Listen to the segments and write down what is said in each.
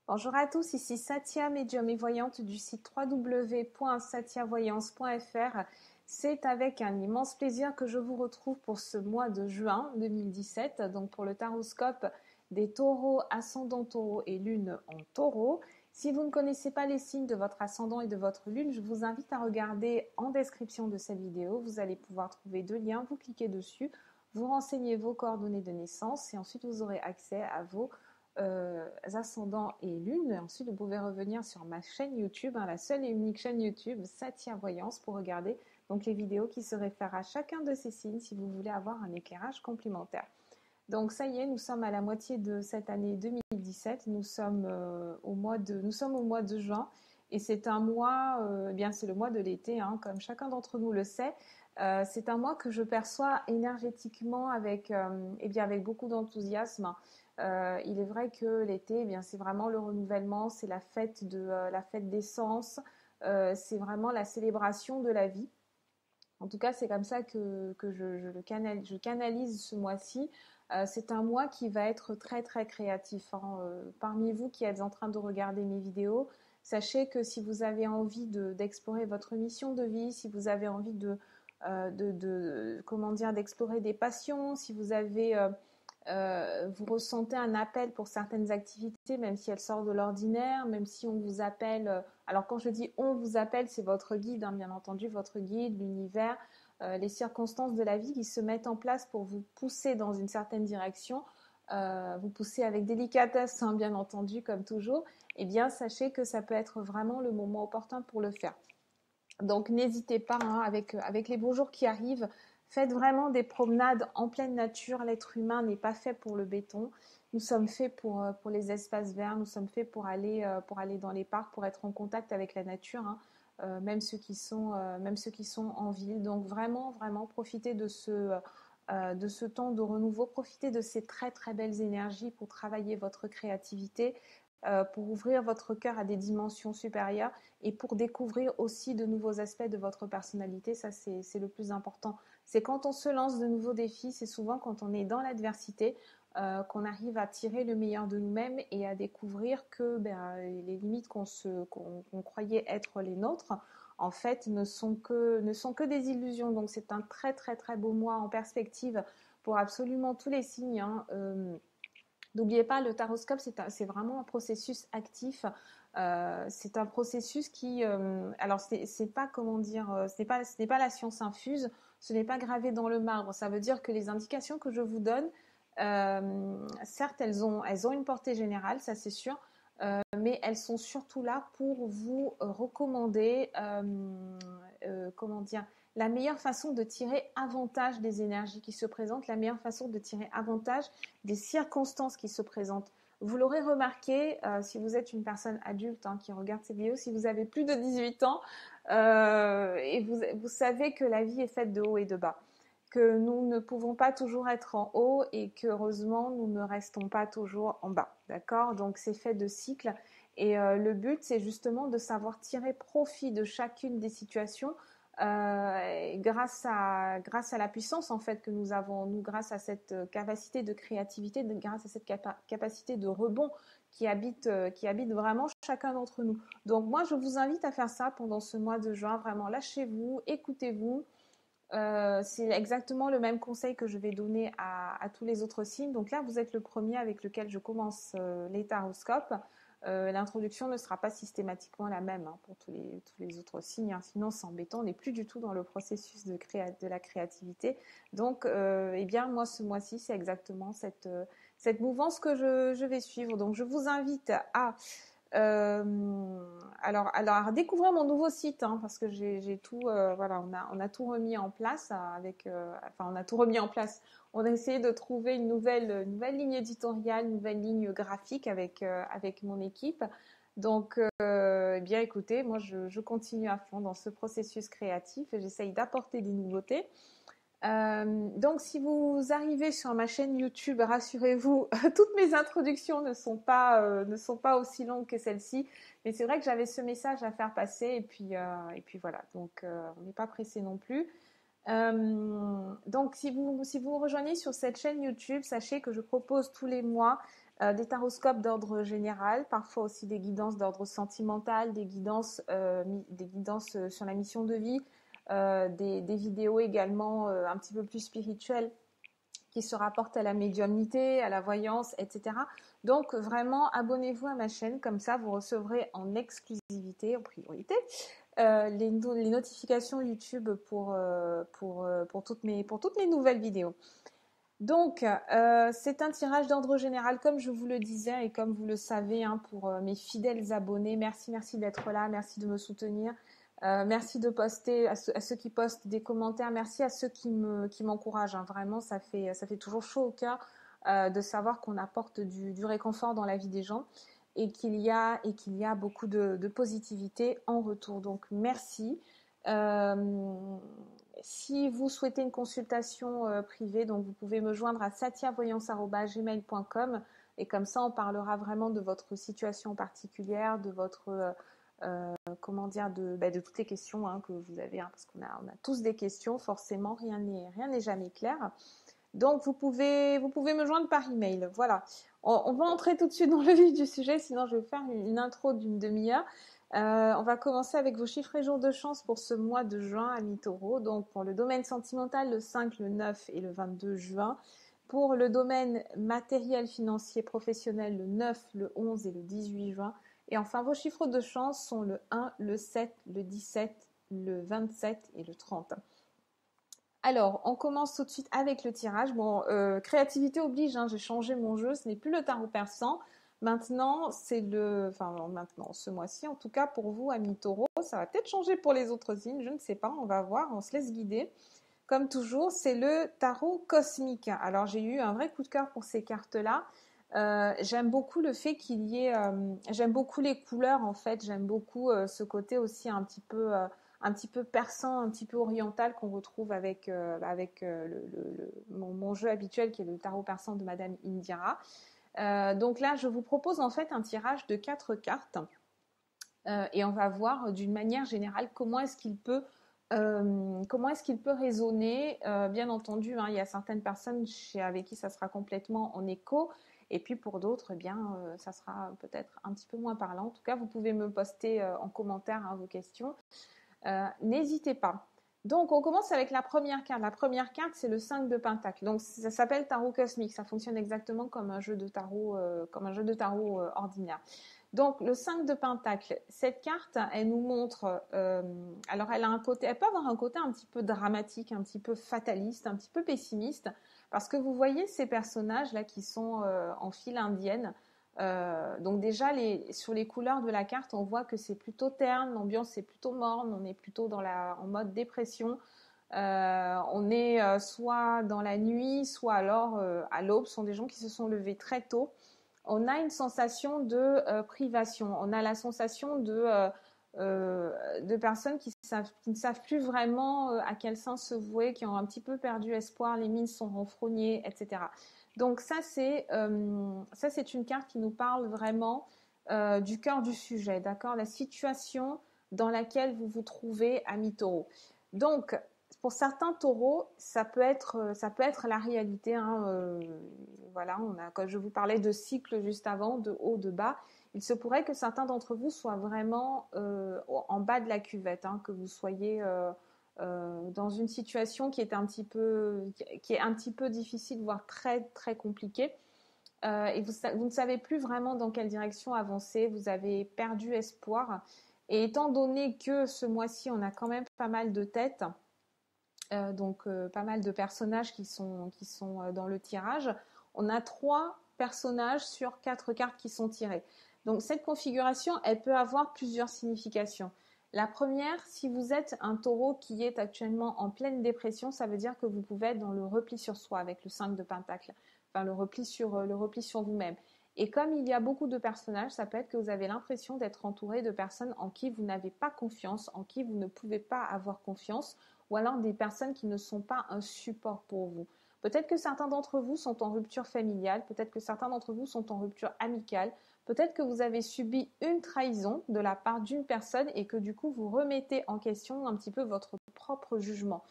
Bonjour à tous, ici Satia, médium et voyante du site www.satiavoyance.fr. C'est avec un immense plaisir que je vous retrouve pour ce mois de juin 2017, donc pour le taroscope des taureaux, ascendant taureau et lune en taureau. Si vous ne connaissez pas les signes de votre ascendant et de votre lune, je vous invite à regarder en description de cette vidéo. Vous allez pouvoir trouver deux liens, vous cliquez dessus, vous renseignez vos coordonnées de naissance et ensuite vous aurez accès à vos ascendants et lune. Ensuite, vous pouvez revenir sur ma chaîne YouTube, la seule et unique chaîne YouTube Satia Voyance, pour regarder donc les vidéos qui se réfèrent à chacun de ces signes si vous voulez avoir un éclairage complémentaire. Donc ça y est, nous sommes à la moitié de cette année 2017. Nous sommes au mois de juin et c'est un mois, eh bien c'est le mois de l'été, comme chacun d'entre nous le sait. C'est un mois que je perçois énergétiquement avec beaucoup d'enthousiasme. Il est vrai que l'été, c'est vraiment le renouvellement, c'est la fête des sens, c'est vraiment la célébration de la vie. En tout cas, c'est comme ça que je canalise ce mois-ci. C'est un mois qui va être très très créatif. Parmi vous qui êtes en train de regarder mes vidéos, sachez que si vous avez envie d'explorer votre mission de vie, si vous avez envie d'explorer des passions, si vous avez vous ressentez un appel pour certaines activités, même si elles sortent de l'ordinaire, même si on vous appelle. Alors quand je dis on vous appelle, c'est votre guide, bien entendu, votre guide, l'univers, les circonstances de la vie qui se mettent en place pour vous pousser dans une certaine direction, vous pousser avec délicatesse, bien entendu, comme toujours. Eh bien, sachez que ça peut être vraiment le moment opportun pour le faire. Donc n'hésitez pas, avec les beaux jours qui arrivent, faites vraiment des promenades en pleine nature. L'être humain n'est pas fait pour le béton. Nous sommes faits pour les espaces verts, nous sommes faits pour aller dans les parcs, pour être en contact avec la nature, même ceux qui sont en ville. Donc vraiment, vraiment, profitez de ce temps de renouveau, profitez de ces très très belles énergies pour travailler votre créativité, pour ouvrir votre cœur à des dimensions supérieures et pour découvrir aussi de nouveaux aspects de votre personnalité. Ça, c'est le plus important. C'est quand on se lance de nouveaux défis, c'est souvent quand on est dans l'adversité qu'on arrive à tirer le meilleur de nous-mêmes et à découvrir que les limites qu'on croyait être les nôtres, en fait, ne sont que des illusions. Donc, c'est un très, très, très beau mois en perspective pour absolument tous les signes. N'oubliez pas, le taroscope, c'est vraiment un processus actif. C'est un processus qui, alors c'est pas comment dire, ce n'est pas la science infuse, ce n'est pas gravé dans le marbre. Ça veut dire que les indications que je vous donne, certes, elles ont une portée générale, ça c'est sûr, mais elles sont surtout là pour vous recommander, comment dire, la meilleure façon de tirer avantage des énergies qui se présentent, la meilleure façon de tirer avantage des circonstances qui se présentent. Vous l'aurez remarqué, si vous êtes une personne adulte qui regarde ces vidéos, si vous avez plus de 18 ans, et vous savez que la vie est faite de haut et de bas, que nous ne pouvons pas toujours être en haut et qu'heureusement, nous ne restons pas toujours en bas. D'accord? Donc, c'est fait de cycles. Et le but, c'est justement de savoir tirer profit de chacune des situations grâce à la puissance en fait que nous avons, nous, grâce à cette capacité de créativité, grâce à cette capacité de rebond qui habite vraiment chacun d'entre nous. Donc moi, je vous invite à faire ça pendant ce mois de juin. Vraiment, lâchez-vous, écoutez-vous. C'est exactement le même conseil que je vais donner à tous les autres signes. Donc là, vous êtes le premier avec lequel je commence les taroscopes. L'introduction ne sera pas systématiquement la même pour tous les autres signes. Sinon, c'est embêtant. On n'est plus du tout dans le processus de la créativité. Donc, moi, ce mois-ci, c'est exactement cette mouvance que je vais suivre. Donc, je vous invite à alors découvrir mon nouveau site, parce que j'ai tout, voilà, on a tout remis en place on a tout remis en place. On a essayé de trouver une nouvelle ligne éditoriale, une nouvelle ligne graphique avec mon équipe. Donc, écoutez, moi, je continue à fond dans ce processus créatif et j'essaye d'apporter des nouveautés. Donc, si vous arrivez sur ma chaîne YouTube, rassurez-vous, toutes mes introductions ne sont pas aussi longues que celle-ci. Mais c'est vrai que j'avais ce message à faire passer et puis voilà. Donc, on n'est pas pressé non plus. Donc, si vous rejoignez sur cette chaîne YouTube, sachez que je propose tous les mois des taroscopes d'ordre général, parfois aussi des guidances d'ordre sentimental, des guidances sur la mission de vie, des vidéos également un petit peu plus spirituelles qui se rapportent à la médiumnité, à la voyance, etc. Donc vraiment, abonnez-vous à ma chaîne, comme ça vous recevrez en exclusivité, en priorité, les notifications YouTube pour toutes mes nouvelles vidéos. Donc, c'est un tirage d'ordre général, comme je vous le disais et comme vous le savez, hein, pour mes fidèles abonnés. Merci d'être là, merci de me soutenir. Merci de poster, à ceux qui postent des commentaires. Merci à ceux qui m'encouragent, hein. Vraiment, ça fait toujours chaud au cœur de savoir qu'on apporte du réconfort dans la vie des gens et qu'il y a beaucoup de positivité en retour. Donc, merci. Si vous souhaitez une consultation privée, donc vous pouvez me joindre à satiavoyance@gmail.com et comme ça, on parlera vraiment de votre situation particulière, de votre de toutes les questions, hein, que vous avez, hein, parce qu'on a tous des questions, forcément, rien n'est jamais clair. Donc, vous pouvez me joindre par email. Voilà. On va entrer tout de suite dans le vif du sujet, sinon je vais faire une intro d'une demi-heure. On va commencer avec vos chiffres et jours de chance pour ce mois de juin à mi-taureau. Donc, pour le domaine sentimental, le 5, le 9 et le 22 juin. Pour le domaine matériel, financier, professionnel, le 9, le 11 et le 18 juin. Et enfin, vos chiffres de chance sont le 1, le 7, le 17, le 27 et le 30. Alors, on commence tout de suite avec le tirage. Bon, créativité oblige, hein, j'ai changé mon jeu, ce n'est plus le tarot persan. Maintenant, maintenant, ce mois-ci, en tout cas pour vous, amis taureaux, ça va peut-être changer pour les autres signes, je ne sais pas, on va voir, on se laisse guider. Comme toujours, c'est le tarot cosmique. Alors, j'ai eu un vrai coup de cœur pour ces cartes-là. J'aime beaucoup le fait qu'il y ait, j'aime beaucoup les couleurs en fait, j'aime beaucoup ce côté aussi un petit peu persan, un petit peu oriental qu'on retrouve avec mon jeu habituel qui est le tarot persan de Madame Indira. Donc là, je vous propose en fait un tirage de 4 cartes et on va voir d'une manière générale comment est-ce qu'il peut résonner. Bien entendu, hein, il y a certaines personnes avec qui ça sera complètement en écho. Et puis pour d'autres, eh bien, ça sera peut-être un petit peu moins parlant. En tout cas, vous pouvez me poster en commentaire, hein, vos questions. N'hésitez pas. Donc, on commence avec la première carte. La première carte, c'est le 5 de Pentacle. Donc, ça s'appelle tarot cosmique. Ça fonctionne exactement comme un jeu de tarot, ordinaire. Donc, le 5 de Pentacle, cette carte, elle nous montre, alors elle peut avoir un côté un petit peu dramatique, un petit peu fataliste, un petit peu pessimiste, parce que vous voyez ces personnages-là qui sont en file indienne. Donc déjà, sur les couleurs de la carte, on voit que c'est plutôt terne, l'ambiance est plutôt morne, on est plutôt en mode dépression. On est soit dans la nuit, soit alors à l'aube. Ce sont des gens qui se sont levés très tôt. On a une sensation de privation. On a la sensation de personnes qui ne savent plus vraiment à quel sens se vouer, qui ont un petit peu perdu espoir, les mines sont renfrognées, etc. Donc ça, c'est une carte qui nous parle vraiment du cœur du sujet, d'accord? La situation dans laquelle vous vous trouvez, amis taureaux. Donc, pour certains taureaux, ça peut être la réalité, hein, voilà, comme je vous parlais de cycle juste avant, de haut, de bas. Il se pourrait que certains d'entre vous soient vraiment en bas de la cuvette, hein, que vous soyez dans une situation qui est un petit peu difficile, voire très très compliquée. Et vous ne savez plus vraiment dans quelle direction avancer. Vous avez perdu espoir. Et étant donné que ce mois-ci, on a quand même pas mal de têtes, donc pas mal de personnages qui sont dans le tirage, on a 3 personnages sur 4 cartes qui sont tirées. Donc cette configuration, elle peut avoir plusieurs significations. La première, si vous êtes un taureau qui est actuellement en pleine dépression, ça veut dire que vous pouvez être dans le repli sur soi avec le 5 de Pentacle, enfin le repli sur vous-même. Et comme il y a beaucoup de personnages, ça peut être que vous avez l'impression d'être entouré de personnes en qui vous n'avez pas confiance, en qui vous ne pouvez pas avoir confiance, ou alors des personnes qui ne sont pas un support pour vous. Peut-être que certains d'entre vous sont en rupture familiale, peut-être que certains d'entre vous sont en rupture amicale, peut-être que vous avez subi une trahison de la part d'une personne et que du coup vous remettez en question un petit peu votre propre jugement.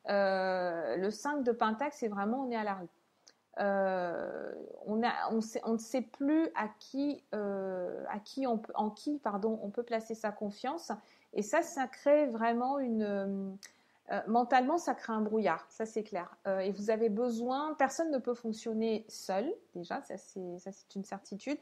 Le 5 de Pentacle, c'est vraiment on est à la rue. On ne sait plus on peut placer sa confiance. Et ça crée vraiment mentalement, ça crée un brouillard, ça c'est clair. Et vous avez besoin, personne ne peut fonctionner seul, déjà, ça c'est une certitude.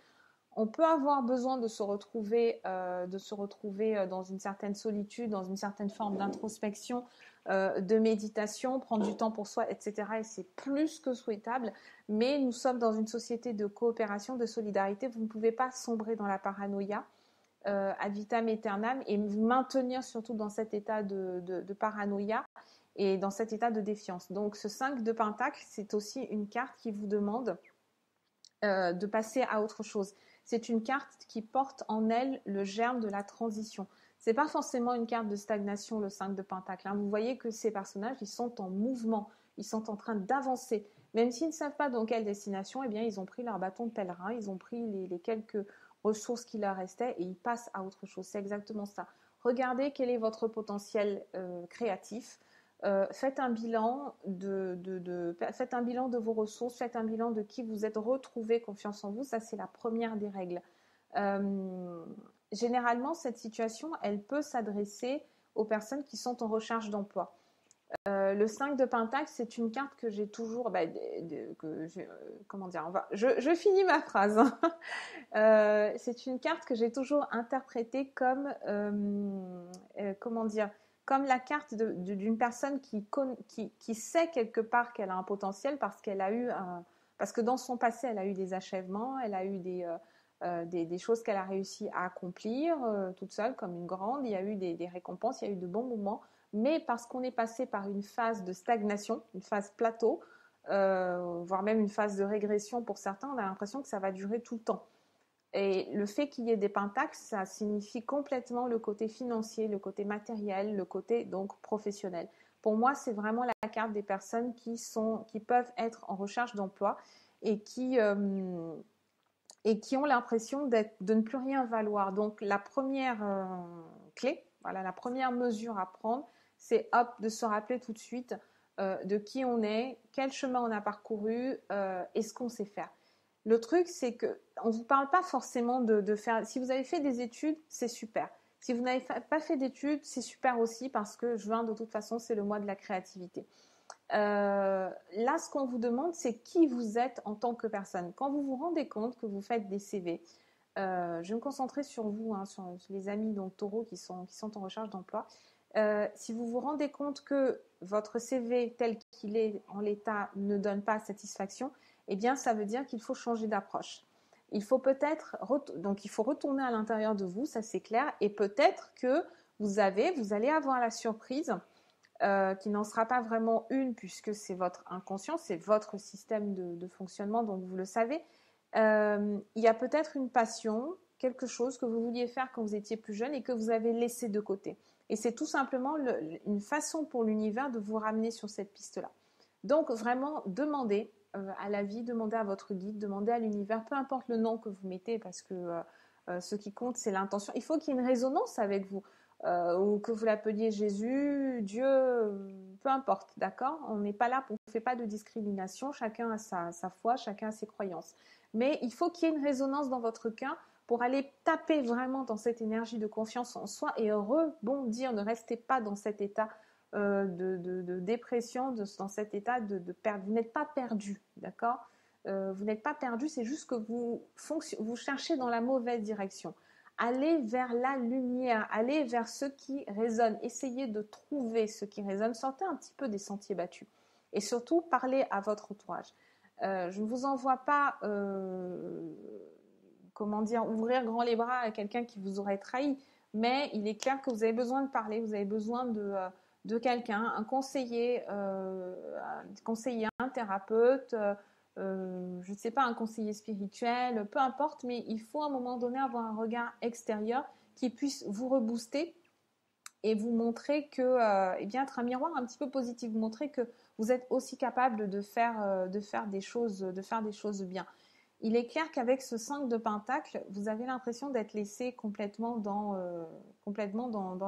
On peut avoir besoin de se retrouver dans une certaine solitude, dans une certaine forme d'introspection, de méditation, prendre du temps pour soi, etc. Et c'est plus que souhaitable. Mais nous sommes dans une société de coopération, de solidarité. Vous ne pouvez pas sombrer dans la paranoïa ad vitam aeternam et vous maintenir surtout dans cet état de paranoïa et dans cet état de défiance. Donc ce 5 de Pentacle, c'est aussi une carte qui vous demande de passer à autre chose. C'est une carte qui porte en elle le germe de la transition. C'est pas forcément une carte de stagnation, le 5 de Pentacle. Vous voyez que ces personnages, ils sont en mouvement, ils sont en train d'avancer. Même s'ils ne savent pas dans quelle destination, eh bien, ils ont pris leur bâton de pèlerin, ils ont pris les quelques ressources qui leur restaient et ils passent à autre chose. C'est exactement ça. Regardez quel est votre potentiel créatif. Faites un bilan faites un bilan de vos ressources, faites un bilan de qui vous êtes, retrouvez confiance en vous. Ça, c'est la première des règles. Généralement, cette situation, elle peut s'adresser aux personnes qui sont en recherche d'emploi. Le 5 de Pentacle, c'est une carte que j'ai toujours... comment dire, je finis ma phrase. C'est une carte que j'ai toujours interprétée comme... comment dire, comme la carte d'une personne qui sait quelque part qu'elle a un potentiel parce que dans son passé, elle a eu des achèvements, elle a eu des choses qu'elle a réussi à accomplir toute seule comme une grande. Il y a eu des récompenses, il y a eu de bons moments. Mais parce qu'on est passé par une phase de stagnation, une phase plateau, voire même une phase de régression pour certains, on a l'impression que ça va durer tout le temps. Et le fait qu'il y ait des pentacles, ça signifie complètement le côté financier, le côté matériel, le côté donc professionnel. Pour moi, c'est vraiment la carte des personnes qui peuvent être en recherche d'emploi et qui ont l'impression de ne plus rien valoir. Donc la première clé, voilà, la première mesure à prendre, c'est de se rappeler tout de suite de qui on est, quel chemin on a parcouru et ce qu'on sait faire. Le truc, c'est qu'on ne vous parle pas forcément de faire... Si vous avez fait des études, c'est super. Si vous n'avez pas fait d'études, c'est super aussi parce que juin, de toute façon, c'est le mois de la créativité. Là, ce qu'on vous demande, c'est qui vous êtes en tant que personne. Quand vous vous rendez compte que vous faites des CV, je vais me concentrer sur vous, sur les amis donc taureaux qui sont en recherche d'emploi. Si vous vous rendez compte que votre CV tel qu'il est en l'état ne donne pas satisfaction, eh bien, ça veut dire qu'il faut changer d'approche. Il faut donc il faut retourner à l'intérieur de vous, ça c'est clair, et peut-être que vous allez avoir la surprise qui n'en sera pas vraiment une puisque c'est votre inconscient, c'est votre système de fonctionnement, donc vous le savez. Il y a peut-être une passion, quelque chose que vous vouliez faire quand vous étiez plus jeune et que vous avez laissé de côté. Et c'est tout simplement une façon pour l'univers de vous ramener sur cette piste-là. Donc vraiment, demandez à la vie, demandez à votre guide, demandez à l'univers, peu importe le nom que vous mettez, parce que ce qui compte, c'est l'intention. Il faut qu'il y ait une résonance avec vous, ou que vous l'appeliez Jésus, Dieu, peu importe, d'accord? On n'est pas là, on ne fait pas de discrimination, chacun a sa foi, chacun a ses croyances. Mais il faut qu'il y ait une résonance dans votre cœur pour aller taper vraiment dans cette énergie de confiance en soi et rebondir. Ne restez pas dans cet état de dépression, dans cet état de perdre. Vous n'êtes pas perdu, d'accord? Vous n'êtes pas perdu, c'est juste que vous cherchez dans la mauvaise direction. Allez vers la lumière, allez vers ce qui résonne. Essayez de trouver ce qui résonne. Sortez un petit peu des sentiers battus. Et surtout, parlez à votre entourage. Je ne vous envoie pas, ouvrir grand les bras à quelqu'un qui vous aurait trahi. Mais il est clair que vous avez besoin de parler, vous avez besoin de quelqu'un, un conseiller, un thérapeute, je ne sais pas, un conseiller spirituel, peu importe, mais il faut à un moment donné avoir un regard extérieur qui puisse vous rebooster et vous montrer que, être un miroir un petit peu positif, vous montrer que vous êtes aussi capable de faire des choses bien. Il est clair qu'avec ce 5 de Pentacle, vous avez l'impression d'être laissé complètement dans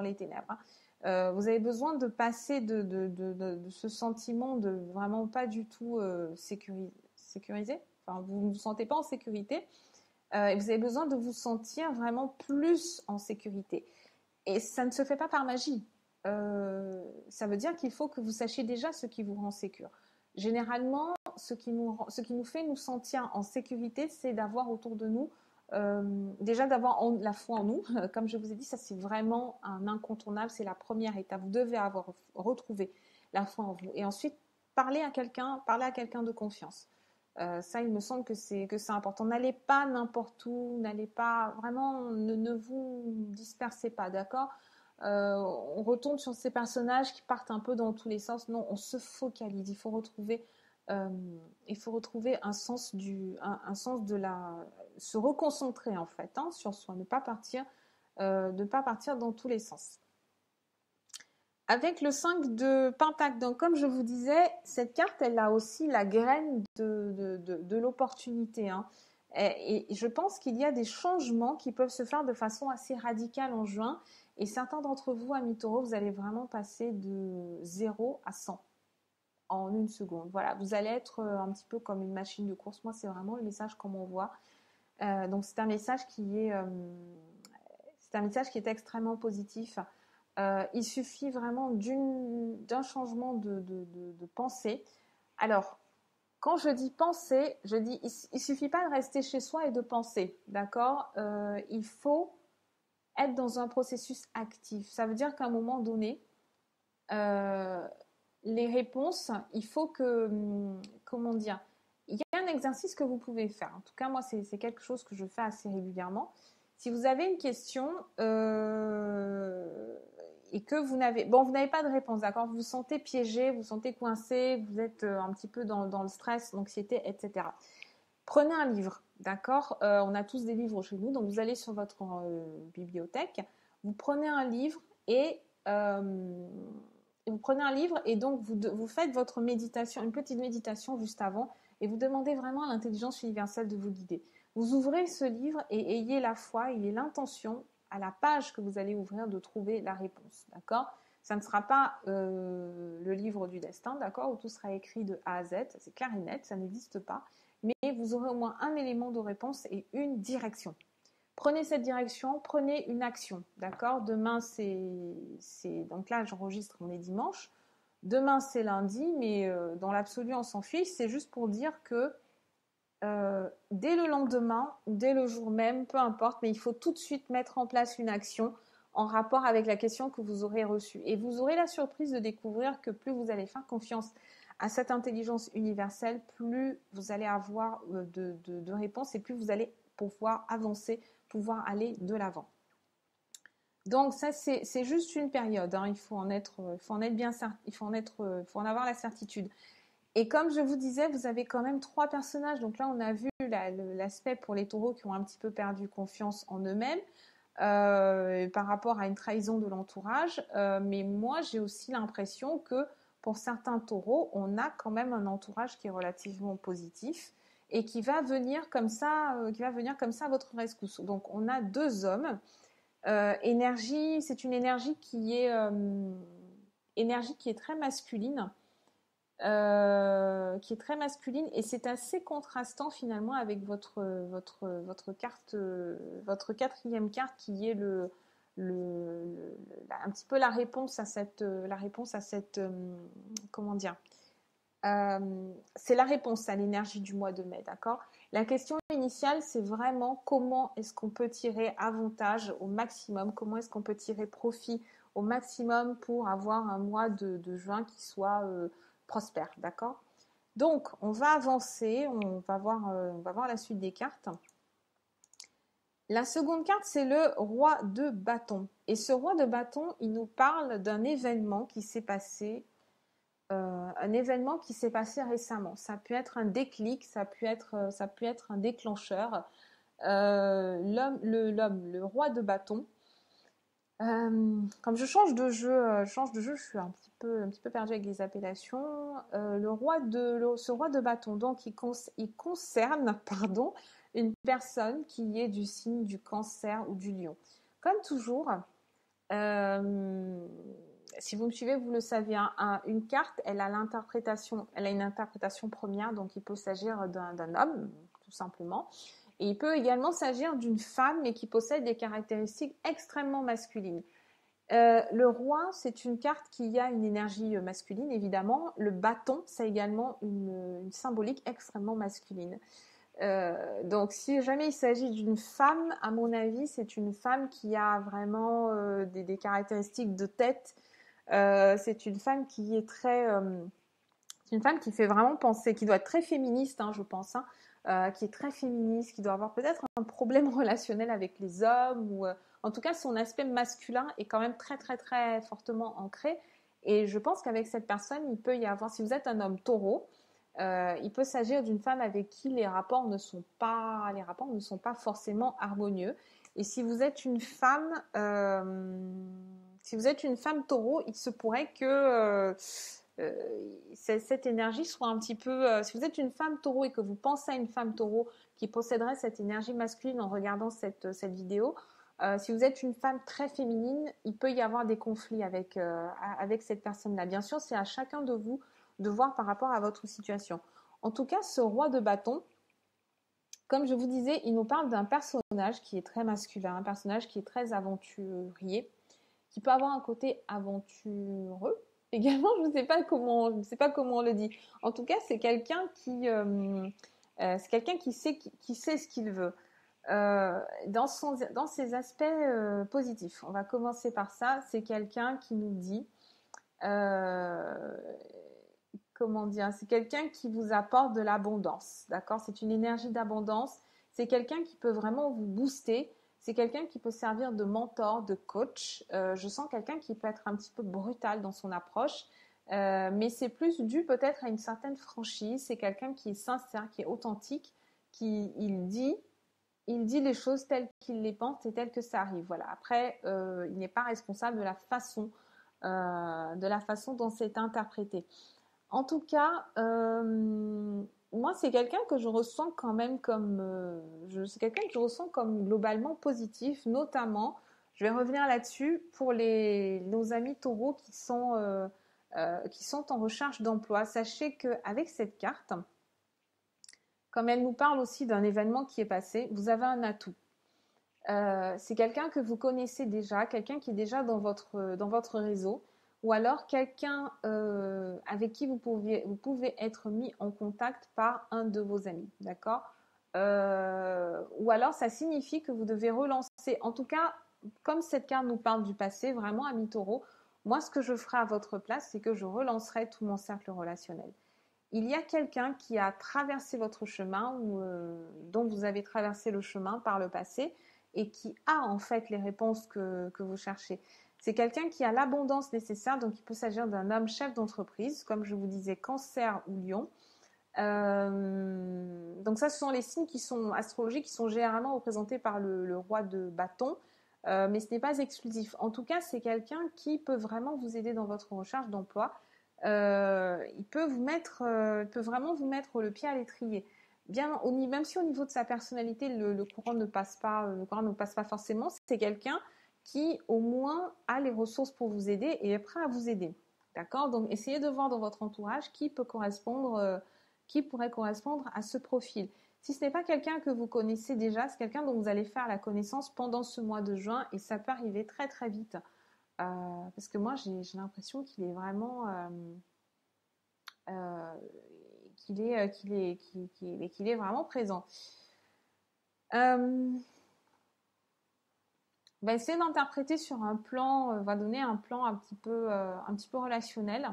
les ténèbres. Vous avez besoin de passer de ce sentiment de vraiment pas du tout sécurisé, enfin, vous ne vous sentez pas en sécurité, et vous avez besoin de vous sentir vraiment plus en sécurité. Et ça ne se fait pas par magie. Ça veut dire qu'il faut que vous sachiez déjà ce qui vous rend sécure. Généralement, ce qui nous fait nous sentir en sécurité, c'est d'avoir autour de nous, déjà d'avoir la foi en nous. Comme je vous ai dit, ça c'est vraiment un incontournable, c'est la première étape. Vous devez avoir retrouvé la foi en vous. Et ensuite, parler à quelqu'un de confiance. Ça, il me semble que c'est important. N'allez pas n'importe où, n'allez pas vraiment, ne vous dispersez pas, d'accord? On retombe sur ces personnages qui partent un peu dans tous les sens. Non, on se focalise. Euh, il faut retrouver un sens se reconcentrer en fait sur soi, ne pas partir dans tous les sens. Avec le 5 de Pentacle, donc comme je vous disais, cette carte, elle a aussi la graine de l'opportunité. Et je pense qu'il y a des changements qui peuvent se faire de façon assez radicale en juin. Et certains d'entre vous, amis taureaux, vous allez vraiment passer de 0 à 100 en une seconde. Voilà, vous allez être un petit peu comme une machine de course. Moi, c'est vraiment le message qu'on m'envoie. Donc, c'est un message qui est extrêmement positif. Il suffit vraiment d'un changement de pensée. Alors, quand je dis penser, je dis il suffit pas de rester chez soi et de penser, d'accord? Il faut être dans un processus actif. Ça veut dire qu'à un moment donné, les réponses, il faut que, comment dire, il y a un exercice que vous pouvez faire. En tout cas, moi, c'est quelque chose que je fais assez régulièrement. Si vous avez une question et que vous n'avez pas de réponse, d'accord, vous vous sentez piégé, vous vous sentez coincé, vous êtes un petit peu dans le stress, l'anxiété, etc. Prenez un livre, d'accord. On a tous des livres chez nous, donc vous allez sur votre bibliothèque, vous prenez un livre et donc vous faites votre méditation, une petite méditation juste avant, et vous demandez vraiment à l'intelligence universelle de vous guider. Vous ouvrez ce livre et ayez la foi, ayez l'intention à la page que vous allez ouvrir de trouver la réponse, d'accord? Ça ne sera pas le livre du destin, d'accord, où tout sera écrit de A à Z, c'est clair et net, ça n'existe pas, mais vous aurez au moins un élément de réponse et une direction. Prenez cette direction, prenez une action, d'accord? Demain, donc là, j'enregistre, on est dimanche. Demain, c'est lundi, mais dans l'absolu, on s'en fiche. C'est juste pour dire que dès le lendemain ou dès le jour même, peu importe, mais il faut tout de suite mettre en place une action en rapport avec la question que vous aurez reçue. Et vous aurez la surprise de découvrir que plus vous allez faire confiance à cette intelligence universelle, plus vous allez avoir de réponses et plus vous allez pouvoir avancer, pouvoir aller de l'avant. Donc ça, c'est juste une période. Il faut en avoir la certitude. Et comme je vous disais, vous avez quand même 3 personnages. Donc là, on a vu l'aspect pour les taureaux qui ont un petit peu perdu confiance en eux-mêmes par rapport à une trahison de l'entourage. Mais moi, j'ai aussi l'impression que pour certains taureaux, on a quand même un entourage qui est relativement positif et qui va venir comme ça à votre rescousse. Donc, on a 2 hommes. Énergie, c'est une énergie qui est très masculine. Et c'est assez contrastant finalement avec votre carte, votre 4e carte qui est un petit peu la réponse à cette comment dire, c'est la réponse à l'énergie du mois de mai, d'accord? La question initiale, c'est vraiment comment est-ce qu'on peut tirer avantage au maximum, comment est-ce qu'on peut tirer profit au maximum pour avoir un mois de juin qui soit prospère, d'accord? Donc, on va avancer, on va voir la suite des cartes. La seconde carte, c'est le roi de bâton. Et ce roi de bâton, il nous parle d'un événement qui s'est passé récemment. Ça peut être un déclic, ça peut être un déclencheur. Le roi de bâton. Comme je change de jeu, je suis un petit peu perdue avec les appellations. Ce roi de bâton, donc, il concerne, une personne qui est du signe du Cancer ou du Lion. Comme toujours, si vous me suivez, vous le savez, hein, une carte, elle a une interprétation première, donc il peut s'agir d'un homme, tout simplement. Et il peut également s'agir d'une femme, mais qui possède des caractéristiques extrêmement masculines. Le roi, c'est une carte qui a une énergie masculine, évidemment. Le bâton, c'est également une symbolique extrêmement masculine. Donc, si jamais il s'agit d'une femme, à mon avis, c'est une femme qui a vraiment des caractéristiques de tête. C'est une femme qui est c'est une femme qui fait vraiment penser, qui doit être très féministe, hein, je pense, hein, qui est très féministe, qui doit avoir peut-être un problème relationnel avec les hommes, ou en tout cas son aspect masculin est quand même très très très fortement ancré. Et je pense qu'avec cette personne, il peut y avoir, si vous êtes un homme taureau, il peut s'agir d'une femme avec qui les rapports ne sont pas forcément harmonieux. Et si vous êtes une femme taureau, il se pourrait que cette énergie soit un petit peu... si vous êtes une femme taureau et que vous pensez à une femme taureau qui posséderait cette énergie masculine en regardant cette vidéo, si vous êtes une femme très féminine, il peut y avoir des conflits avec cette personne-là. Bien sûr, c'est à chacun de vous de voir par rapport à votre situation. En tout cas, ce roi de bâton, comme je vous disais, il nous parle d'un personnage qui est très masculin, un personnage qui est très aventurier, qui peut avoir un côté aventureux. Également, je ne sais pas comment on le dit. En tout cas, c'est quelqu'un qui sait ce qu'il veut. Dans ses aspects positifs. On va commencer par ça. C'est quelqu'un qui nous dit, comment dire, c'est quelqu'un qui vous apporte de l'abondance, d'accord? C'est une énergie d'abondance. C'est quelqu'un qui peut vraiment vous booster. C'est quelqu'un qui peut servir de mentor, de coach. Je sens quelqu'un qui peut être un petit peu brutal dans son approche, mais c'est plus dû peut-être à une certaine franchise. C'est quelqu'un qui est sincère, qui est authentique, il dit les choses telles qu'il les pense et telles que ça arrive. Voilà. Après, il n'est pas responsable de la façon dont c'est interprété. En tout cas, moi, c'est quelqu'un que je ressens quand même c'est quelqu'un que je ressens comme globalement positif, notamment, je vais revenir là-dessus, pour nos amis taureaux qui sont en recherche d'emploi. Sachez qu'avec cette carte, comme elle nous parle aussi d'un événement qui est passé, vous avez un atout. C'est quelqu'un que vous connaissez déjà, quelqu'un qui est déjà dans votre réseau, ou alors quelqu'un avec qui vous pouvez être mis en contact par un de vos amis, d'accord? Ou alors ça signifie que vous devez relancer, en tout cas, comme cette carte nous parle du passé, vraiment ami taureau, moi ce que je ferai à votre place, c'est que je relancerai tout mon cercle relationnel. Il y a quelqu'un qui a traversé votre chemin ou dont vous avez traversé le chemin par le passé et qui a en fait les réponses que vous cherchez. C'est quelqu'un qui a l'abondance nécessaire, donc il peut s'agir d'un homme chef d'entreprise, comme je vous disais, Cancer ou Lion. Donc ça, ce sont les signes astrologiques qui sont généralement représentés par le roi de bâton, mais ce n'est pas exclusif. En tout cas, c'est quelqu'un qui peut vraiment vous aider dans votre recherche d'emploi. Il peut vraiment vous mettre le pied à l'étrier. Même si au niveau de sa personnalité, le courant ne passe pas forcément, c'est quelqu'un qui au moins a les ressources pour vous aider et est prêt à vous aider. D'accord? Donc essayez de voir dans votre entourage qui pourrait correspondre à ce profil. Si ce n'est pas quelqu'un que vous connaissez déjà, c'est quelqu'un dont vous allez faire la connaissance pendant ce mois de juin et ça peut arriver très très vite. Parce que moi j'ai l'impression qu'il est vraiment qu'il est vraiment présent. On va essayer d'interpréter sur un plan, on va donner un plan un petit peu relationnel,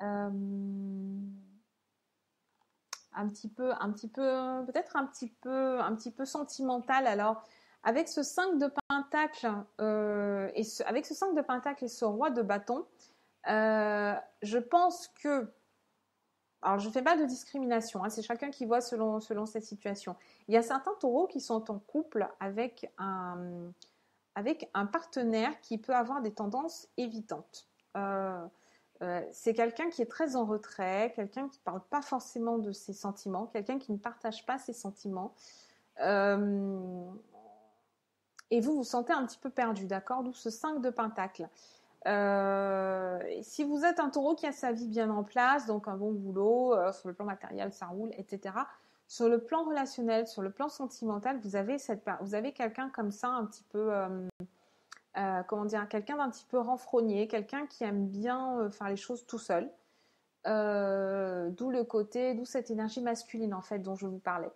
peut-être un petit peu sentimental. Alors, avec ce 5 de Pentacle avec ce 5 de Pentacle et ce roi de bâton, je pense que, alors je ne fais pas de discrimination, hein, c'est chacun qui voit selon cette situation. Il y a certains taureaux qui sont en couple avec un partenaire qui peut avoir des tendances évitantes. C'est quelqu'un qui est très en retrait, quelqu'un qui ne parle pas forcément de ses sentiments, quelqu'un qui ne partage pas ses sentiments. Et vous vous sentez un petit peu perdu, d'accord? D'où ce 5 de Pentacle. Si vous êtes un taureau qui a sa vie bien en place, donc un bon boulot, sur le plan matériel, ça roule, etc. Sur le plan relationnel, sur le plan sentimental, vous avez quelqu'un comme ça, un petit peu, comment dire, quelqu'un d'un petit peu renfrogné, quelqu'un qui aime bien faire les choses tout seul. D'où cette énergie masculine en fait dont je vous parlais.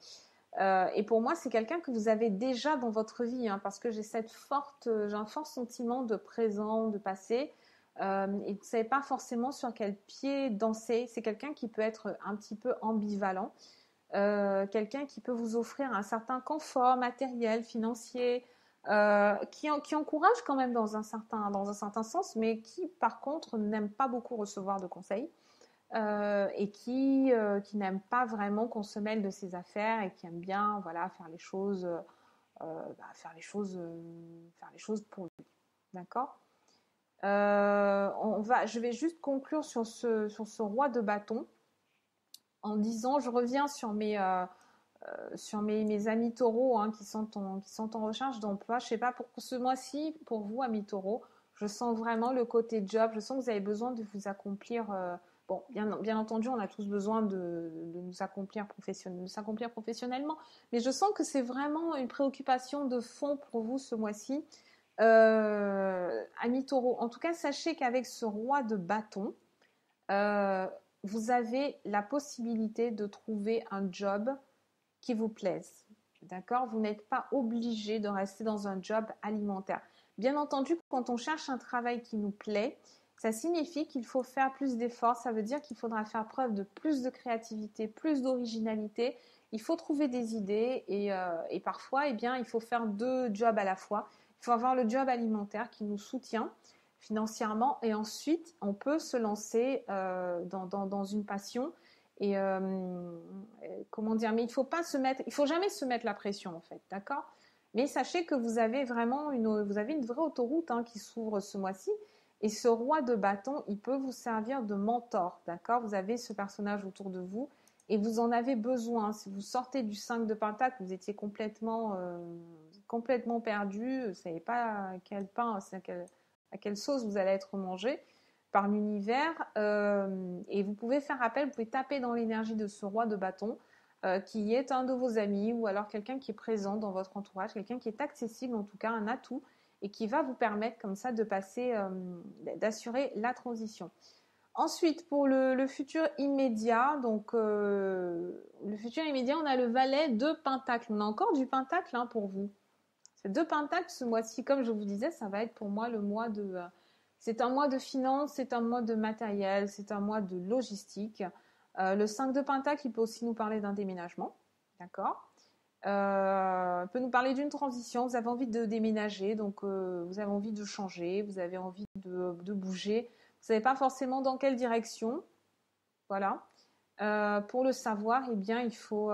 Et pour moi, c'est quelqu'un que vous avez déjà dans votre vie, hein, parce que j'ai un fort sentiment de présent, de passé, et vous ne savez pas forcément sur quel pied danser. C'est quelqu'un qui peut être un petit peu ambivalent, quelqu'un qui peut vous offrir un certain confort matériel, financier, qui encourage quand même dans un certain sens, mais qui par contre n'aime pas beaucoup recevoir de conseils. Et qui n'aime pas vraiment qu'on se mêle de ses affaires et qui aime bien voilà, faire les choses, faire les choses pour lui. D'accord. Je vais juste conclure sur ce roi de bâton en disant, je reviens sur mes amis taureaux hein, qui sont en recherche d'emploi. Je ne sais pas, pour ce mois-ci, pour vous, amis taureaux, je sens vraiment le côté job. Je sens que vous avez besoin de vous accomplir. Bon, bien entendu, on a tous besoin de nous accomplir professionnellement, mais je sens que c'est vraiment une préoccupation de fond pour vous ce mois-ci. Amis taureaux, en tout cas, sachez qu'avec ce roi de bâton, vous avez la possibilité de trouver un job qui vous plaise. D'accord? Vous n'êtes pas obligé de rester dans un job alimentaire. Bien entendu, quand on cherche un travail qui nous plaît, ça signifie qu'il faut faire plus d'efforts. Ça veut dire qu'il faudra faire preuve de plus de créativité, plus d'originalité. Il faut trouver des idées et parfois, eh bien, il faut faire 2 jobs à la fois. Il faut avoir le job alimentaire qui nous soutient financièrement et ensuite, on peut se lancer dans une passion. Et comment dire, mais il faut jamais se mettre la pression en fait, d'accord? Mais sachez que vous avez vraiment une vraie autoroute hein, qui s'ouvre ce mois-ci. Et ce roi de bâton, il peut vous servir de mentor, d'accord? Vous avez ce personnage autour de vous et vous en avez besoin. Si vous sortez du 5 de Pentacle, vous étiez complètement perdu, vous ne savez pas à quelle sauce vous allez être mangé par l'univers, et vous pouvez faire appel, vous pouvez taper dans l'énergie de ce roi de bâton, qui est un de vos amis ou alors quelqu'un qui est présent dans votre entourage, quelqu'un qui est accessible, en tout cas un atout, et qui va vous permettre comme ça de passer, d'assurer la transition. Ensuite, pour le futur immédiat, donc le futur immédiat, on a le valet de Pentacle. On a encore du Pentacle hein, pour vous. Ces 2 Pentacles ce mois-ci, comme je vous disais, ça va être pour moi le mois de... c'est un mois de finance, c'est un mois de matériel, c'est un mois de logistique. Le 5 de Pentacle, il peut aussi nous parler d'un déménagement. D'accord. Il peut nous parler d'une transition. Vous avez envie de déménager, donc vous avez envie de changer, vous avez envie de bouger. Vous ne savez pas forcément dans quelle direction. Voilà. Pour le savoir, eh bien, il faut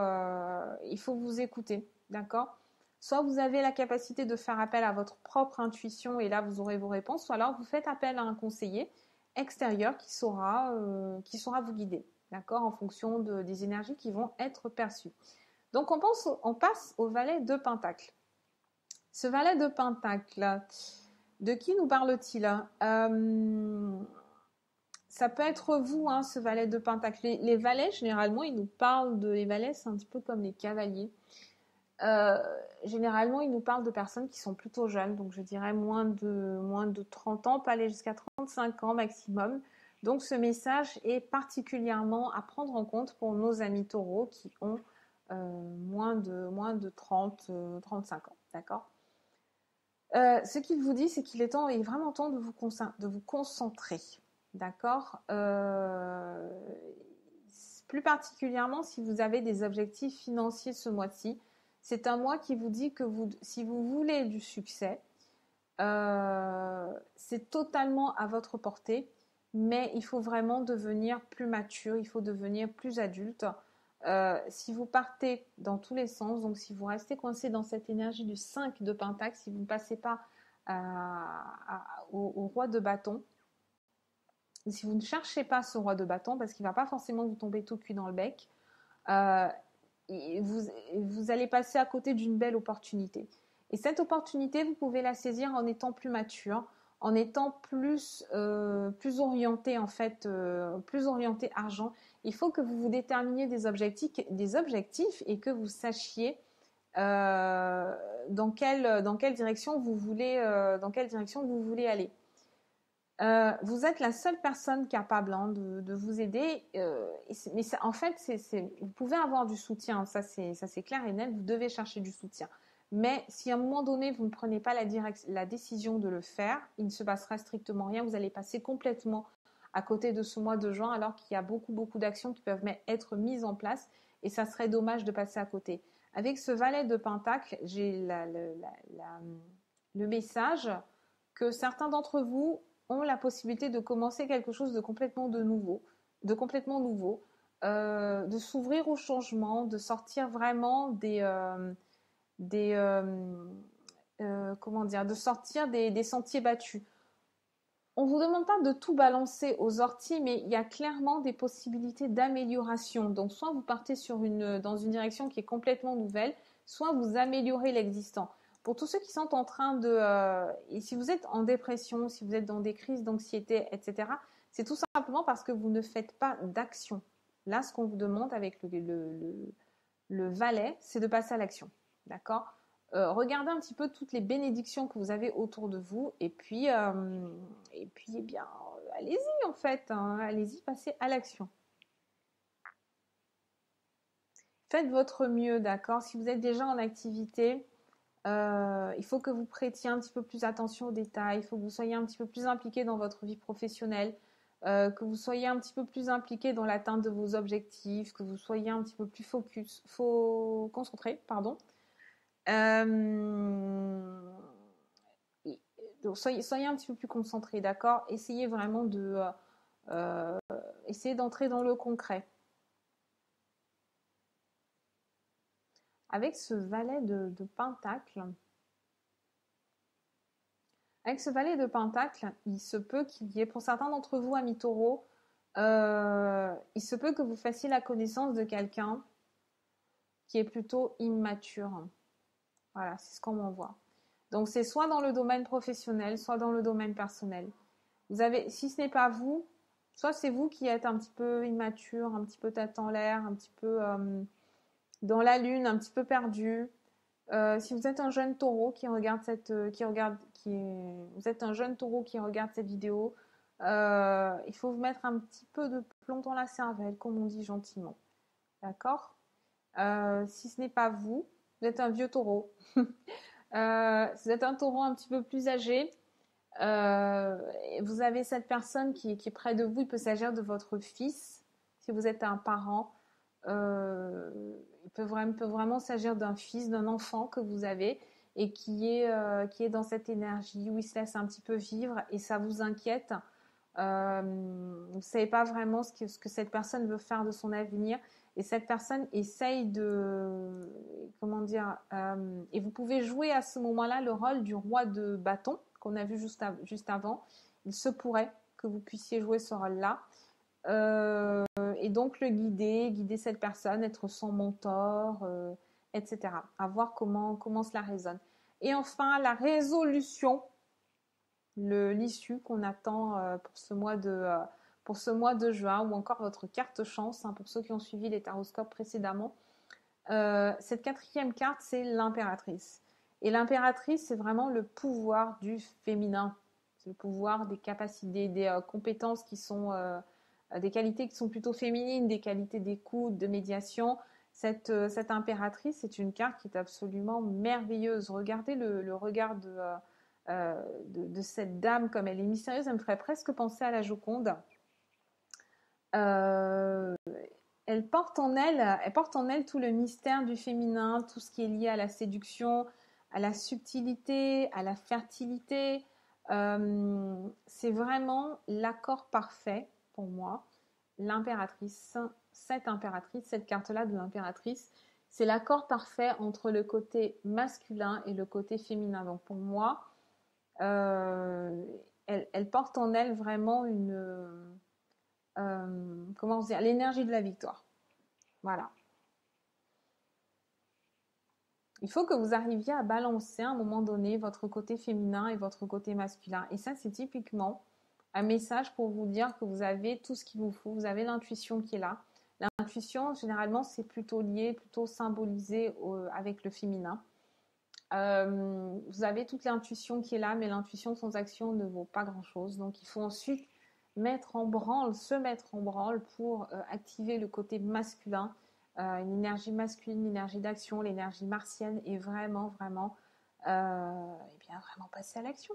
vous écouter. D'accord. Soit vous avez la capacité de faire appel à votre propre intuition et là vous aurez vos réponses, soit alors vous faites appel à un conseiller extérieur qui saura vous guider, d'accord, en fonction des énergies qui vont être perçues. Donc on passe au valet de Pentacle. Ce valet de Pentacle, de qui nous parle-t-il? Ça peut être vous, hein, ce valet de Pentacle. Les valets, généralement, ils nous parlent les valets, c'est un petit peu comme les cavaliers. Généralement, ils nous parlent de personnes qui sont plutôt jeunes, donc je dirais moins de 30 ans, pas aller jusqu'à 35 ans maximum. Donc ce message est particulièrement à prendre en compte pour nos amis taureaux qui ont moins de 30, 35 ans, d'accord? Ce qu'il vous dit, c'est qu'il est vraiment temps de vous concentrer, d'accord? Plus particulièrement si vous avez des objectifs financiers ce mois-ci. C'est un mois qui vous dit que si vous voulez du succès, c'est totalement à votre portée, mais il faut vraiment devenir plus mature, il faut devenir plus adulte. Si vous partez dans tous les sens, donc si vous restez coincé dans cette énergie du 5 de Pentacle, si vous ne passez pas au roi de bâton, si vous ne cherchez pas ce roi de bâton, parce qu'il ne va pas forcément vous tomber tout cuit dans le bec, vous allez passer à côté d'une belle opportunité. Et cette opportunité, vous pouvez la saisir en étant plus mature, en étant plus orienté en fait, plus orienté argent. Il faut que vous vous déterminiez des objectifs et que vous sachiez dans quelle direction vous voulez aller. Vous êtes la seule personne capable de vous aider, mais en fait, vous pouvez avoir du soutien, ça c'est clair et net, vous devez chercher du soutien. Mais si à un moment donné, vous ne prenez pas la décision de le faire, il ne se passera strictement rien, vous allez passer complètement à côté de ce mois de juin, alors qu'il y a beaucoup, beaucoup d'actions qui peuvent être mises en place, et ça serait dommage de passer à côté. Avec ce valet de Pentacle, j'ai le message que certains d'entre vous ont la possibilité de commencer quelque chose de complètement nouveau, de s'ouvrir au changement, de sortir vraiment de sortir des sentiers battus. On ne vous demande pas de tout balancer aux orties, mais il y a clairement des possibilités d'amélioration. Donc, soit vous partez dans une direction qui est complètement nouvelle, soit vous améliorez l'existant. Pour tous ceux qui sont en train et si vous êtes en dépression, si vous êtes dans des crises d'anxiété, etc., c'est tout simplement parce que vous ne faites pas d'action. Là, ce qu'on vous demande avec le valet, c'est de passer à l'action. D'accord ? Regardez un petit peu toutes les bénédictions que vous avez autour de vous et puis eh bien, allez-y en fait, hein, allez-y, passez à l'action. Faites votre mieux, d'accord ? Si vous êtes déjà en activité, il faut que vous prêtiez un petit peu plus attention aux détails, il faut que vous soyez un petit peu plus impliqué dans votre vie professionnelle, que vous soyez un petit peu plus impliqué dans l'atteinte de vos objectifs, que vous soyez un petit peu plus concentré, pardon. Donc soyez un petit peu plus concentré, d'accord ? Essayez vraiment essayer d'entrer dans le concret. Avec ce valet de Pentacle, il se peut qu'il y ait, pour certains d'entre vous, amis taureaux, il se peut que vous fassiez la connaissance de quelqu'un qui est plutôt immature. Voilà, c'est ce qu'on m'envoie. Donc, c'est soit dans le domaine professionnel, soit dans le domaine personnel. Si ce n'est pas vous, soit c'est vous qui êtes un petit peu immature, un petit peu tête en l'air, un petit peu dans la lune, un petit peu perdu. Si vous êtes un jeune taureau vous êtes un jeune taureau qui regarde cette vidéo, il faut vous mettre un petit peu de plomb dans la cervelle, comme on dit gentiment. D'accord ? Si ce n'est pas vous, vous êtes un vieux taureau. Si vous êtes un taureau un petit peu plus âgé, vous avez cette personne qui est près de vous. Il peut s'agir de votre fils. Si vous êtes un parent, il peut vraiment s'agir d'un fils, d'un enfant que vous avez et qui est dans cette énergie où il se laisse un petit peu vivre et ça vous inquiète. Vous ne savez pas vraiment ce que cette personne veut faire de son avenir et cette personne essaye et vous pouvez jouer à ce moment-là le rôle du roi de bâton qu'on a vu juste avant. Il se pourrait que vous puissiez jouer ce rôle-là. Et donc le guider cette personne, être son mentor, etc. À voir comment cela résonne. Et enfin, la résolution, l'issue qu'on attend pour ce mois de juin, ou encore votre carte chance, pour ceux qui ont suivi les taroscopes précédemment. Cette quatrième carte, c'est l'impératrice. Et l'impératrice, c'est vraiment le pouvoir du féminin. C'est le pouvoir des capacités, des compétences qui sont... des qualités qui sont plutôt féminines, des qualités d'écoute, de médiation. Cette impératrice, c'est une carte qui est absolument merveilleuse. Regardez le regard de cette dame, comme elle est mystérieuse, elle me ferait presque penser à la Joconde. Elle porte en elle tout le mystère du féminin, tout ce qui est lié à la séduction, à la subtilité, à la fertilité. C'est vraiment l'accord parfait pour moi. L'impératrice, cette carte-là de l'impératrice, c'est l'accord parfait entre le côté masculin et le côté féminin. Donc pour moi, elle porte en elle vraiment l'énergie de la victoire. Voilà. Il faut que vous arriviez à balancer à un moment donné votre côté féminin et votre côté masculin. Et ça, c'est typiquement un message pour vous dire que vous avez tout ce qu'il vous faut, vous avez l'intuition qui est là. L'intuition, généralement, c'est plutôt lié, plutôt symbolisé avec le féminin. Vous avez toute l'intuition qui est là, mais l'intuition sans action ne vaut pas grand-chose. Donc, il faut ensuite se mettre en branle pour activer le côté masculin, une énergie masculine, une énergie d'action, l'énergie martienne et vraiment, vraiment, vraiment passer à l'action.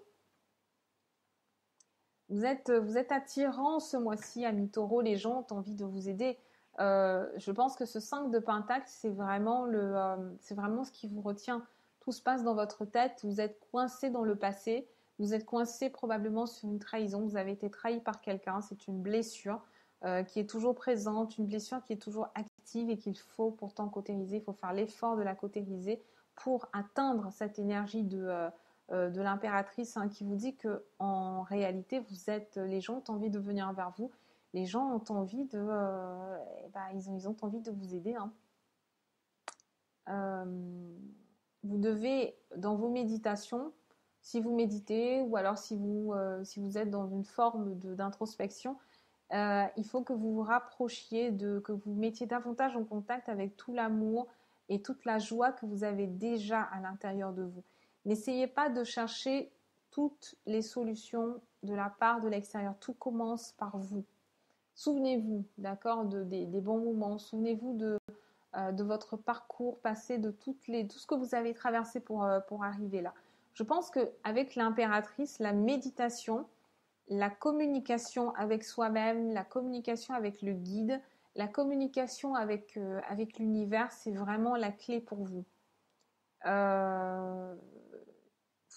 Vous êtes attirant ce mois-ci, amis taureaux, les gens ont envie de vous aider. Je pense que ce 5 de Pentacle, c'est vraiment ce qui vous retient. Tout se passe dans votre tête, vous êtes coincé dans le passé, vous êtes coincé probablement sur une trahison, vous avez été trahi par quelqu'un, c'est une blessure qui est toujours présente, une blessure qui est toujours active et qu'il faut pourtant cautériser, il faut faire l'effort de la cautériser pour atteindre cette énergie de l'impératrice qui vous dit que en réalité les gens ont envie de venir vers vous, les gens ont envie ils ont envie de vous aider. Vous devez dans vos méditations, si vous méditez ou alors si vous êtes dans une forme d'introspection, il faut que vous vous rapprochiez que vous mettiez davantage en contact avec tout l'amour et toute la joie que vous avez déjà à l'intérieur de vous. N'essayez pas de chercher toutes les solutions de la part de l'extérieur. Tout commence par vous. Souvenez-vous, d'accord, des bons moments. Souvenez-vous de votre parcours passé, de tout ce que vous avez traversé pour arriver là. Je pense qu'avec l'impératrice, la méditation, la communication avec soi-même, la communication avec le guide, la communication avec l'univers, c'est vraiment la clé pour vous.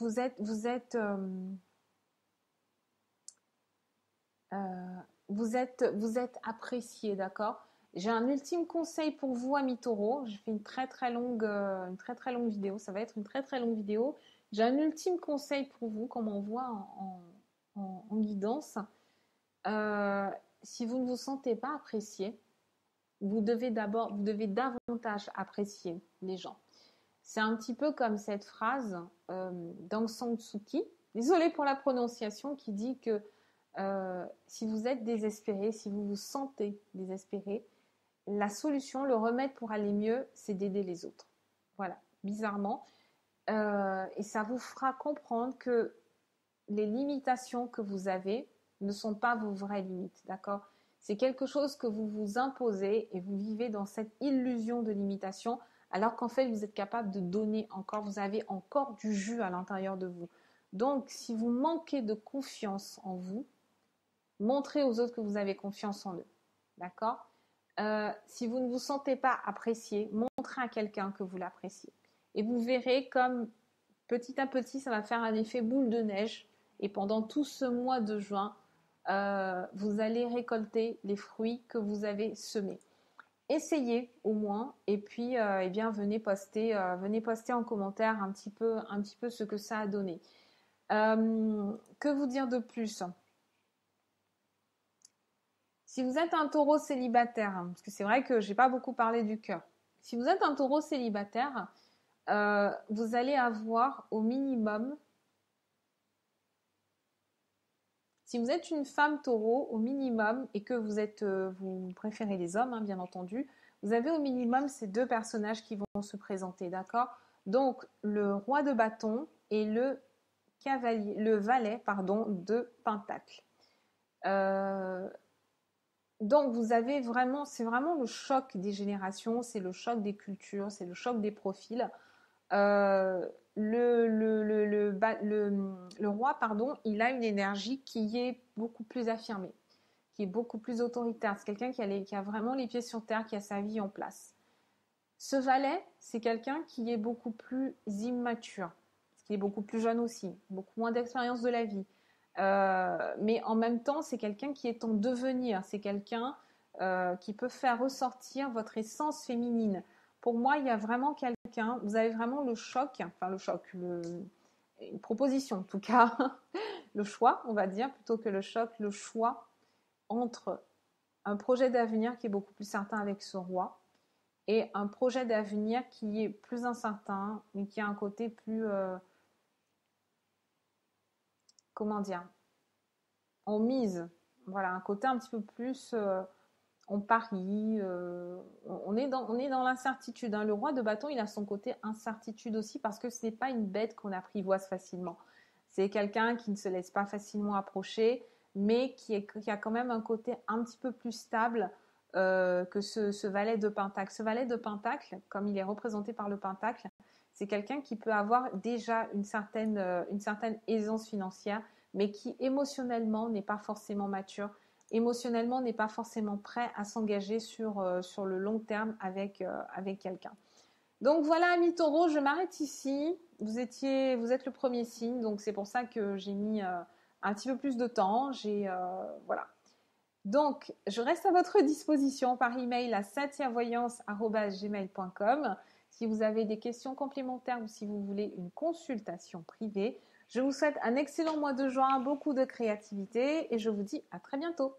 Vous êtes apprécié, d'accord? J'ai un ultime conseil pour vous, amis taureaux. J'ai fait une très très longue vidéo. Ça va être une très très longue vidéo. J'ai un ultime conseil pour vous, comme on voit en guidance. Si vous ne vous sentez pas apprécié, vous devez davantage apprécier les gens. C'est un petit peu comme cette phrase d'Aung San Suu Kyi, désolée pour la prononciation, qui dit que si vous êtes désespéré, si vous vous sentez désespéré, la solution, le remède pour aller mieux, c'est d'aider les autres. Voilà, bizarrement. Et ça vous fera comprendre que les limitations que vous avez ne sont pas vos vraies limites, d'accord? C'est quelque chose que vous vous imposez et vous vivez dans cette illusion de limitation alors qu'en fait vous êtes capable de donner encore, vous avez encore du jus à l'intérieur de vous. Donc si vous manquez de confiance en vous, montrez aux autres que vous avez confiance en eux, d'accord? Si vous ne vous sentez pas apprécié, montrez à quelqu'un que vous l'appréciez. Et vous verrez comme petit à petit ça va faire un effet boule de neige et pendant tout ce mois de juin, vous allez récolter les fruits que vous avez semés. Essayez au moins et puis venez poster en commentaire un petit peu ce que ça a donné. Que vous dire de plus? Si vous êtes un taureau célibataire, parce que c'est vrai que j'ai pas beaucoup parlé du cœur. Si vous êtes un taureau célibataire, vous allez avoir au minimum, si vous êtes une femme taureau au minimum et que vous préférez les hommes, bien entendu, vous avez au minimum ces deux personnages qui vont se présenter, d'accord? Donc le roi de bâton et le valet, de pentacle. Donc vous avez vraiment, c'est vraiment le choc des générations, c'est le choc des cultures, c'est le choc des profils. Le roi, il a une énergie qui est beaucoup plus affirmée, qui est beaucoup plus autoritaire. C'est quelqu'un qui a vraiment les pieds sur terre, qui a sa vie en place. Ce valet, c'est quelqu'un qui est beaucoup plus immature, parce qu'il est beaucoup plus jeune aussi, beaucoup moins d'expérience de la vie. Mais en même temps, c'est quelqu'un qui est en devenir, c'est quelqu'un qui peut faire ressortir votre essence féminine. Pour moi, il y a vraiment quelqu'un, vous avez vraiment une proposition en tout cas, le choix, on va dire, plutôt que le choc, le choix entre un projet d'avenir qui est beaucoup plus certain avec ce roi et un projet d'avenir qui est plus incertain, mais qui a un côté plus, comment dire, on mise. Voilà, un côté un petit peu plus, on parie, on est dans l'incertitude, hein. Le roi de bâton, il a son côté incertitude aussi parce que ce n'est pas une bête qu'on apprivoise facilement. C'est quelqu'un qui ne se laisse pas facilement approcher, mais qui a quand même un côté un petit peu plus stable que ce valet de Pentacle. Ce valet de Pentacle, comme il est représenté par le Pentacle, c'est quelqu'un qui peut avoir déjà une certaine aisance financière, mais qui émotionnellement n'est pas forcément mature, émotionnellement n'est pas forcément prêt à s'engager sur le long terme avec quelqu'un. Donc voilà, amis taureaux, je m'arrête ici. Vous êtes le premier signe, donc c'est pour ça que j'ai mis un petit peu plus de temps. Voilà. Donc, je reste à votre disposition par email à satiavoyance@gmail.com. Si vous avez des questions complémentaires ou si vous voulez une consultation privée, je vous souhaite un excellent mois de juin, beaucoup de créativité et je vous dis à très bientôt.